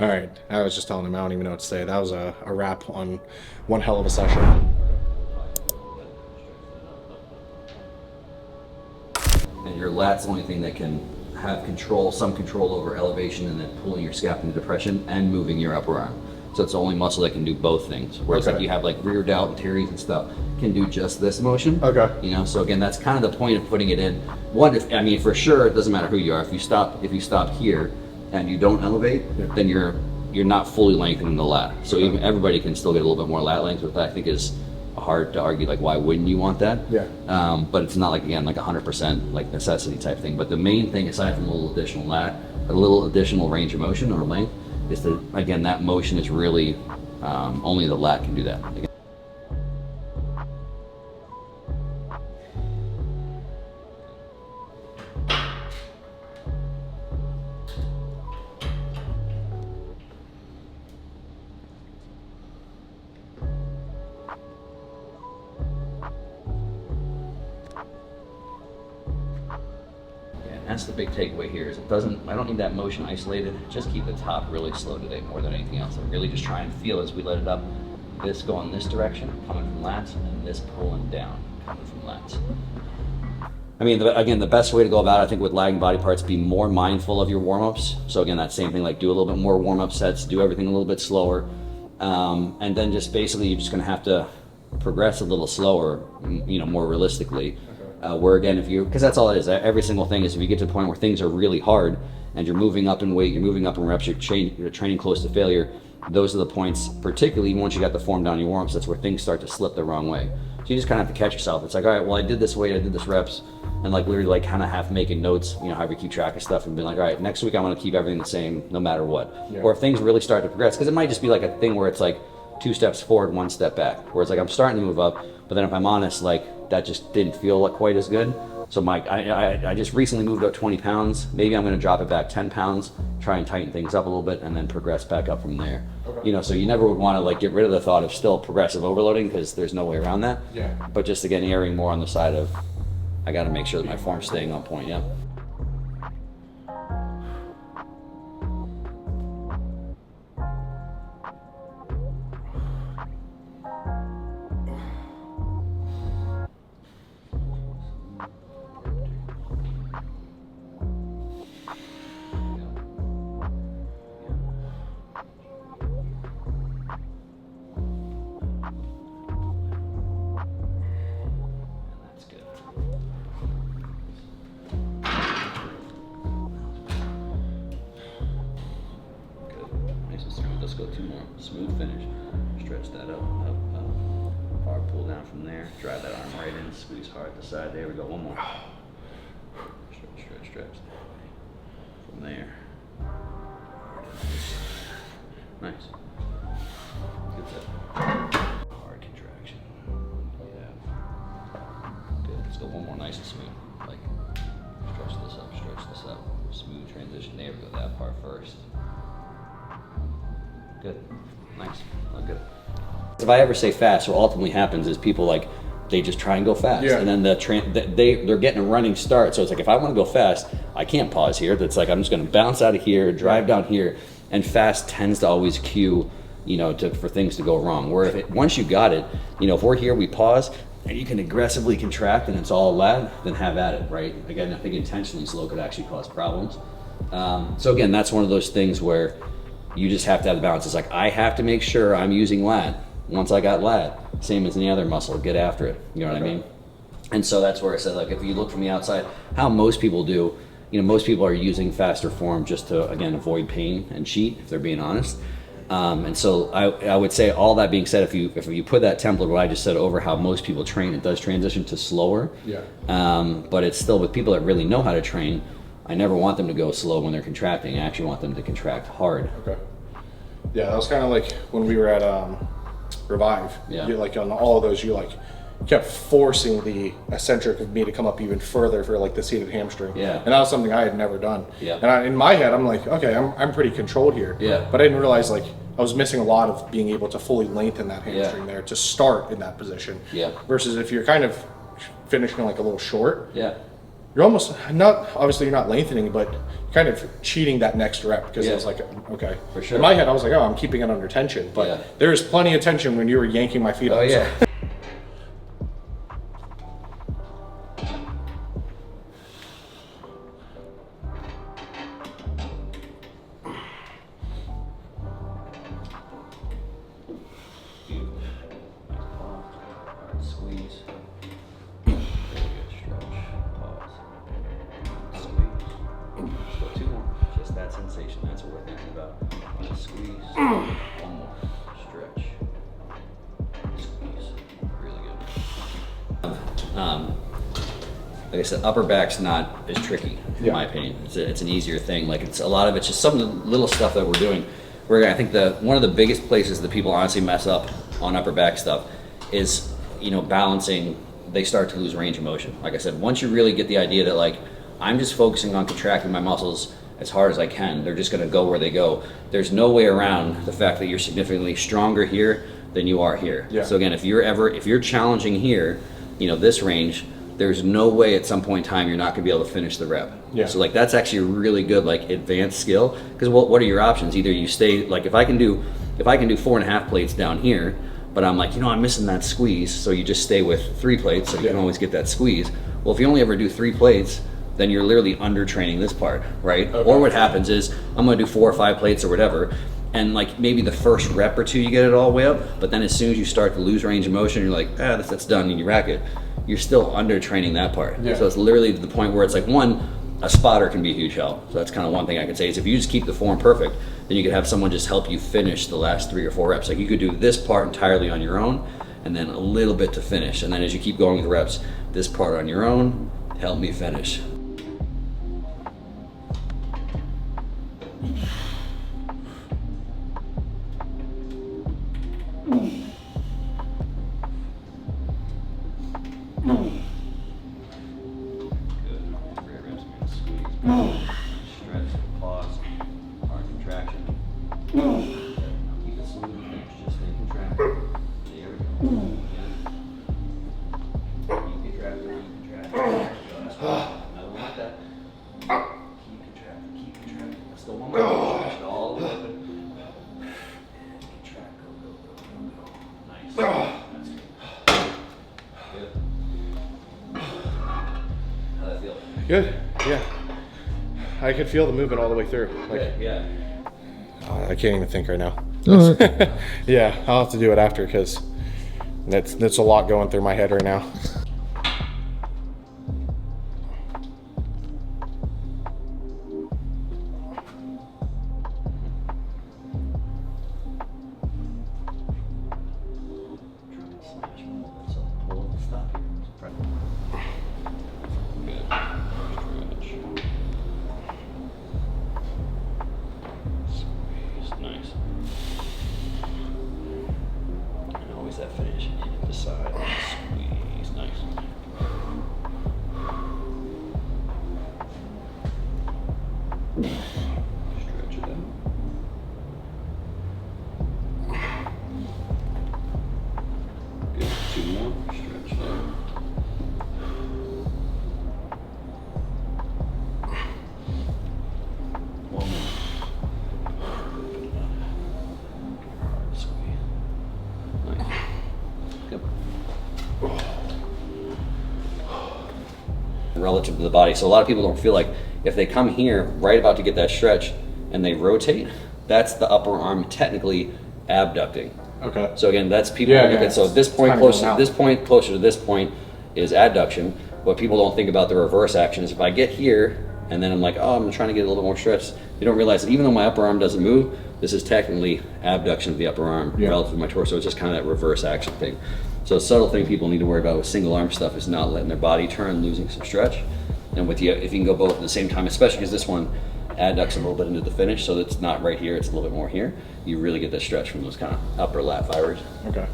All right, I was just telling him I don't even know what to say. That was a wrap on one hell of a session. And your lat's the only thing that can have control, some control over elevation and then pulling your scap into depression and moving your upper arm. So it's the only muscle that can do both things. Whereas like you have like rear delt and teres and stuff can do just this motion. Okay. You know, so again, that's kind of the point of putting it in. One, I mean, for sure, it doesn't matter who you are. If you stop here and you don't elevate, then you're not fully lengthening the lat. So even everybody can still get a little bit more lat length, which I think is hard to argue, like why wouldn't you want that? Yeah. But it's not like, again, like 100% like necessity type thing. But the main thing, aside from a little additional lat, a little additional range of motion or length, is that, again, that motion is really, only the lat can do that. Again, that's the big takeaway here is I don't need that motion isolated. Just keep the top really slow today more than anything else. And really just try and feel as we let it up, this going this direction, coming from lats, and this pulling down, coming from lats. I mean, again, the best way to go about it, I think, with lagging body parts, be more mindful of your warm-ups. So again, that same thing, like do a little bit more warm-up sets, do everything a little bit slower. And then just basically you're just gonna have to progress a little slower, you know, more realistically. Where again, because that's all it is. Every single thing is if you get to the point where things are really hard and you're moving up in weight, you're moving up in reps, you're training close to failure, those are the points, particularly once you got the form down your warm-ups, that's where things start to slip the wrong way. So you just kind of have to catch yourself. It's like, all right, well, I did this weight, I did this reps, and like literally like kind of half making notes, you know, however you keep track of stuff and be like, all right, next week I'm going to keep everything the same no matter what. Yeah. Or if things really start to progress, because it might just be like a thing where it's like 2 steps forward, 1 step back, where it's like I'm starting to move up, but then if I'm honest, like that just didn't feel like quite as good. So I just recently moved up 20 pounds. Maybe I'm going to drop it back 10 pounds, try and tighten things up a little bit, and then progress back up from there. Okay. You know, so you never would want to like get rid of the thought of still progressive overloading because there's no way around that. Yeah. But just again, erring more on the side of I got to make sure that my form's staying on point. Yeah. Let's go 2 more. Smooth finish. Stretch that up. Hard pull down from there. Drive that arm right in. Squeeze hard at the side. There we go. 1 more. Stretch. From there. Nice. Good set. Hard contraction. Yeah. Good. Let's go 1 more nice and smooth. Like, stretch this up. Smooth transition. There we go. That part first. Good. Nice. Look good. If I ever say fast, what ultimately happens is people like, they just try and go fast. Yeah. And then they're getting a running start. So it's like, if I want to go fast, I can't pause here. That's like, I'm just going to bounce out of here, drive down here. And fast tends to always cue, you know, for things to go wrong. Where once you got it, you know, if we're here, we pause, and you can aggressively contract and it's all lat, then have at it, right? Again, I think intentionally slow could actually cause problems. So again, that's one of those things where you just have to have the balance. It's like, I have to make sure I'm using lat. Once I got lat, same as any other muscle, get after it. You know what I mean? And so that's where I said, like, if you look from the outside, how most people do, you know, most people are using faster form just to, again, avoid pain and cheat, if they're being honest. And so I would say, all that being said, if you put that template, what I just said, over how most people train, it does transition to slower. Yeah. But it's still, with people that really know how to train, I never want them to go slow when they're contracting. I actually want them to contract hard. Okay. Yeah, that was kind of like when we were at Revive. Yeah. You, like on all of those, you like kept forcing the eccentric of me to come up even further for like the seated hamstring. Yeah. And that was something I had never done. Yeah. And in my head, I'm like, okay, I'm pretty controlled here. Yeah. But I didn't realize like I was missing a lot of being able to fully lengthen that hamstring there to start in that position. Yeah. Versus if you're kind of finishing like a little short. Yeah. You're almost not, obviously you're not lengthening, but you kind of cheating that next rep because I was like, okay. For sure. In my head, I was like, oh, I'm keeping it under tension. But there's plenty of tension when you were yanking my feet up. Oh, yeah. So. Sensation. That's what we're thinking about. Squeeze. One more. Stretch. Squeeze. Really good. Like I said, upper back's not as tricky, in my opinion. It's an easier thing. Like it's a lot of it's just some of the little stuff that we're doing. Where I think one of the biggest places that people honestly mess up on upper back stuff is, you know, balancing. They start to lose range of motion. Like I said, once you really get the idea that like I'm just focusing on contracting my muscles as hard as I can, they're just going to go where they go. There's no way around the fact that you're significantly stronger here than you are here. So again, if you're challenging here, you know, this range, there's no way at some point in time you're not going to be able to finish the rep. So like that's actually a really good like advanced skill, because what are your options? Either you stay like if I can do 4.5 plates down here, but I'm like, you know, I'm missing that squeeze, so you just stay with 3 plates so you can always get that squeeze. Well, if you only ever do 3 plates, then you're literally under training this part, right? Or what happens is I'm gonna do 4 or 5 plates or whatever, and like maybe the first rep or 2 you get it all the way up, but then as soon as you start to lose range of motion, you're like, that's done, and you rack it. You're still under training that part. So it's literally to the point where it's like, one, a spotter can be a huge help. So that's kind of one thing I can say is if you just keep the form perfect, then you could have someone just help you finish the last 3 or 4 reps. Like you could do this part entirely on your own, and then a little bit to finish. And then as you keep going with the reps, this part on your own, help me finish. Stretch, pause, hard contraction. Keep it smooth and finish, just stay contracted. There we go. Keep contracted, keep contracted. That's right. I don't like that. Keep contracted. Let's go one more. Stretch it all the way open. Contract, go. Nice. That's good. How'd that feel? Good, yeah. I could feel the movement all the way through. Like, I can't even think right now. Yeah, I'll have to do it after because that's a lot going through my head right now. That finish and hit the side, squeeze, nice. Stretch it out. Good, 2 more, stretch it out. One more. Hard squeeze. Nice. Relative to the body. So a lot of people don't feel like if they come here right about to get that stretch and they rotate, that's the upper arm technically abducting. Okay. So again, that's people look at, so this point closer to this point is adduction. What people don't think about the reverse action is if I get here and then I'm like, oh, I'm trying to get a little bit more stretch, they don't realize that even though my upper arm doesn't move, this is technically abduction of the upper arm relative to my torso. It's just kind of that reverse action thing. So a subtle thing people need to worry about with single arm stuff is not letting their body turn, losing some stretch. And with you, if you can go both at the same time, especially because this one adducts a little bit into the finish, so it's not right here, it's a little bit more here, you really get that stretch from those kind of upper lat fibers. Okay.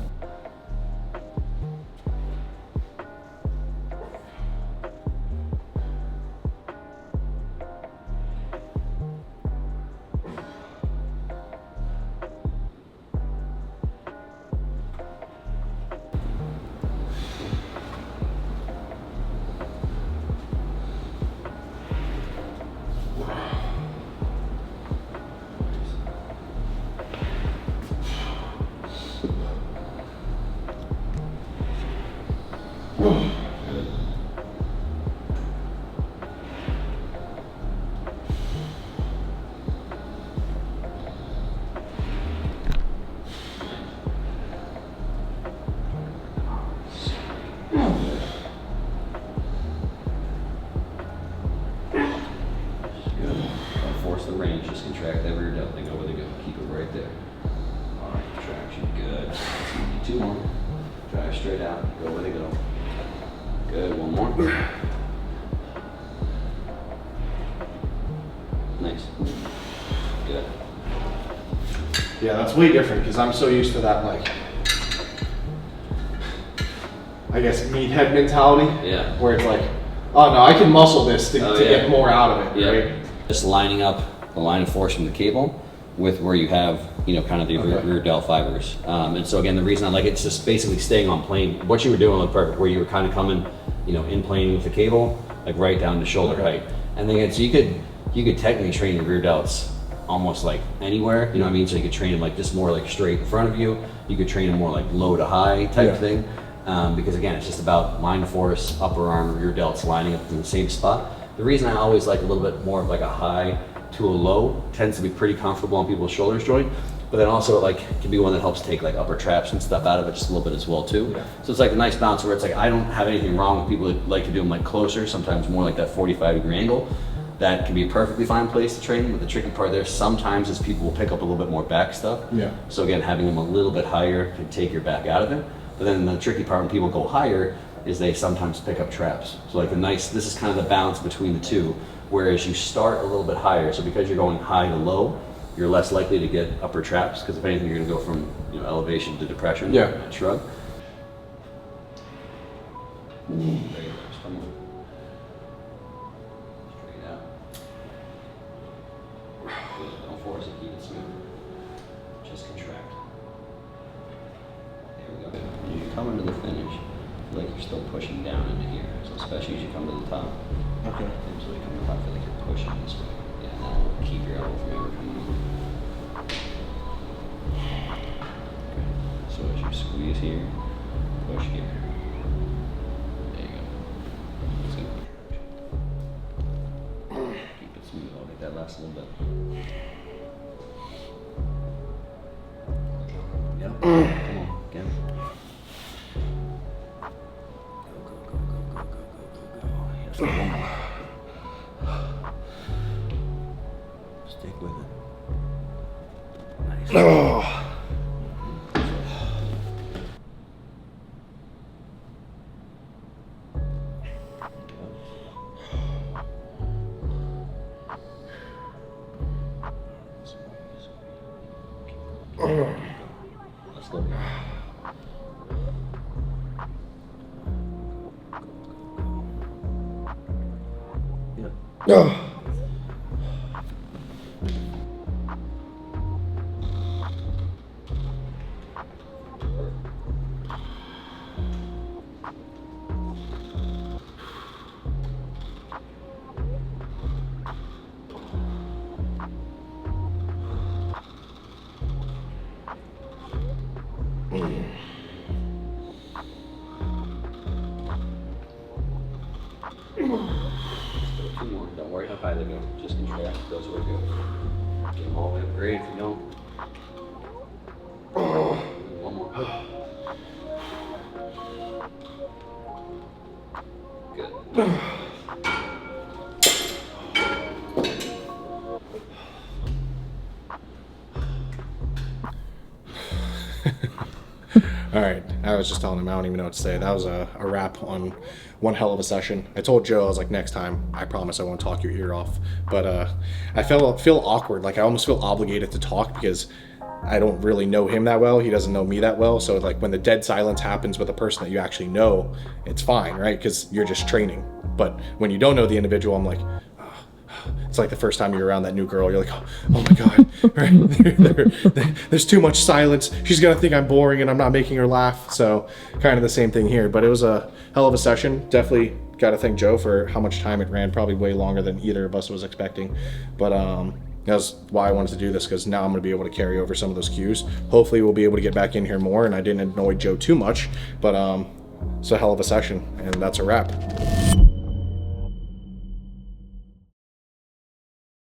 force the range, just contract that rear delt. They go where they go. Keep it right there. All right, traction, good. Two more. Drive straight out, go where they go. Good, one more. Nice. Good. Yeah, that's way different because I'm so used to that, like, I guess meathead mentality. Yeah. Where it's like, oh no, I can muscle this to get more out of it, right? Just lining up the line of force from the cable with where you have, you know, kind of the rear delt fibers. And so again, the reason I like it's just basically staying on plane. What you were doing was perfect, where you were kind of coming, you know, in plane with the cable, like right down to shoulder height. And then so you could technically train your rear delts almost like anywhere, you know what I mean? So you could train them like just more like straight in front of you. You could train them more like low to high type thing. Because again, it's just about line of force, upper arm, rear delts lining up in the same spot. The reason I always like a little bit more of like a high to a low tends to be pretty comfortable on people's shoulders joint, but then also it like can be one that helps take like upper traps and stuff out of it just a little bit as well too. So it's like a nice balance where it's like I don't have anything wrong with people that like to do them like closer, sometimes more like that 45-degree angle. That can be a perfectly fine place to train, but the tricky part there sometimes is people will pick up a little bit more back stuff. So again, having them a little bit higher can take your back out of it. But then the tricky part when people go higher is they sometimes pick up traps. So like this is kind of the balance between the two, whereas you start a little bit higher. So because you're going high to low, you're less likely to get upper traps, because if anything, you're gonna go from, you know, elevation to depression, shrug. There you go, just come on. Straight out. Good. Don't force it, keep it smooth. Just contract. There we go. You come into the finish, feel like you're still pushing down into here. So especially as you come to the top. Okay. And so you come to the top, feel like you're pushing this way. Yeah, and that'll keep your elbow from ever coming over. Okay. So as you squeeze here, push here. There you go. So, keep it smooth. I'll make that last a little bit. Yep. Come on, again. Go. One more. Stick with it. Nice. Let's go. Yeah. Two more. Don't worry how high they go. Just contract. Those where it goes. Get them all the way up. Great. If you don't. One more. Good. All right, I was just telling him I don't even know what to say. That was a wrap on one hell of a session. I told Joe, I was like, next time, I promise I won't talk your ear off. But I feel awkward, like I almost feel obligated to talk because I don't really know him that well. He doesn't know me that well. So like when the dead silence happens with a person that you actually know, it's fine, right? Because you're just training. But when you don't know the individual, I'm like, it's like the first time you're around that new girl, you're like, oh my God, right? There's too much silence. She's gonna think I'm boring and I'm not making her laugh. So kind of the same thing here, but it was a hell of a session. Definitely got to thank Joe for how much time it ran, probably way longer than either of us was expecting. But that's why I wanted to do this, because now I'm gonna be able to carry over some of those cues. Hopefully we'll be able to get back in here more, and I didn't annoy Joe too much, but it's a hell of a session, and that's a wrap.